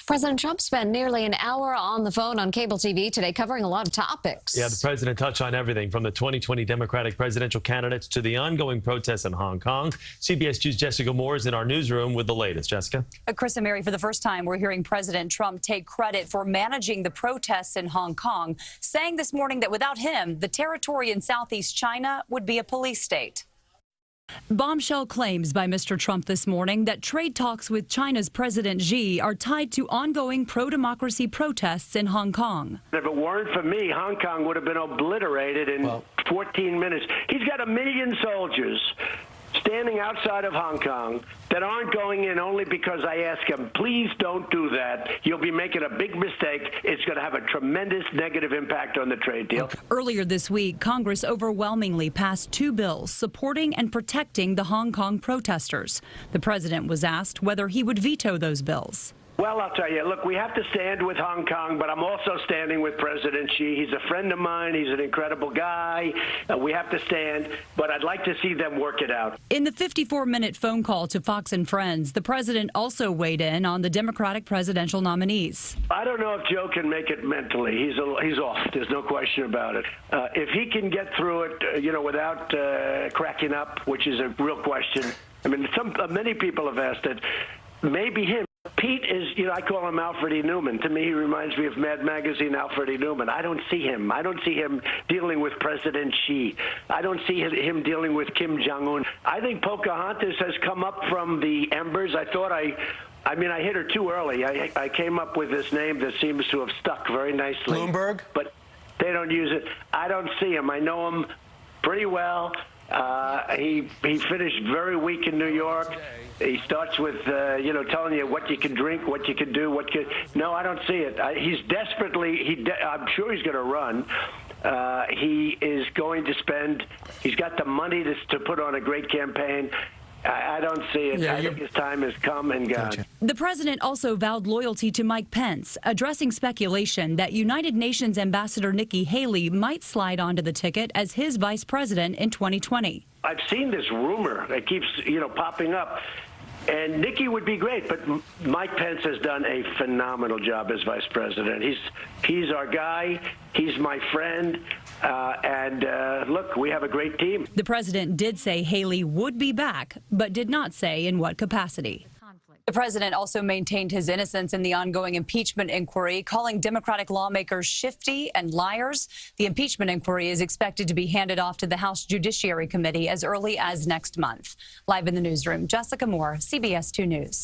President Trump spent nearly an hour on the phone on cable TV today covering a lot of topics. Yeah, the president touched on everything from the 2020 Democratic presidential candidates to the ongoing protests in Hong Kong. CBS 2's Jessica Moore is in our newsroom with the latest. Jessica? Chris and Mary, for the first time, we're hearing President Trump take credit for managing the protests in Hong Kong, saying this morning that without him, the territory in Southeast China would be a police state. Bombshell claims by Mr. Trump this morning that trade talks with China's President Xi are tied to ongoing pro-democracy protests in Hong Kong. If it weren't for me, Hong Kong would have been obliterated in 14 minutes. He's got 1 million soldiers standing outside of Hong Kong that aren't going in only because I ask him, please don't do that. You'll be making a big mistake. It's going to have a tremendous negative impact on the trade deal. Earlier this week, Congress overwhelmingly passed 2 bills supporting and protecting the Hong Kong protesters. The president was asked whether he would veto those bills. Well, I'll tell you, look, we have to stand with Hong Kong, but I'm also standing with President Xi. He's a friend of mine. He's an incredible guy. We have to stand, but I'd like to see them work it out. In the 54-minute phone call to Fox and Friends, the president also weighed in on the Democratic presidential nominees. I don't know if Joe can make it mentally. He's off. There's no question about it. If he can get through it, without cracking up, which is a real question. I mean, many people have asked it. Maybe him. Pete is, I call him Alfred E. Newman. To me, he reminds me of Mad Magazine Alfred E. Newman. I don't see him. I don't see him dealing with President Xi. I don't see him dealing with Kim Jong-un. I think Pocahontas has come up from the embers. I thought I hit her too early. I came up with this name that seems to have stuck very nicely. Bloomberg? But they don't use it. I don't see him. I know him pretty well. He finished very weak in New York. He starts with, telling you what you can drink, what you can do, No, I don't see it. He's desperately, I'm sure he's going to run. He is going to spend, he's got the money to put on a great campaign. I don't see it. I think his time has come and gone. Gotcha. The president also vowed loyalty to Mike Pence, addressing speculation that United Nations Ambassador Nikki Haley might slide onto the ticket as his vice president in 2020. I've seen this rumor that keeps, popping up. And Nikki would be great, but Mike Pence has done a phenomenal job as vice president. He's our guy. He's my friend. Look, we have a great team. The president did say Haley would be back, but did not say in what capacity. The president also maintained his innocence in the ongoing impeachment inquiry, calling Democratic lawmakers shifty and liars. The impeachment inquiry is expected to be handed off to the House Judiciary Committee as early as next month. Live in the newsroom, Jessica Moore, CBS 2 News.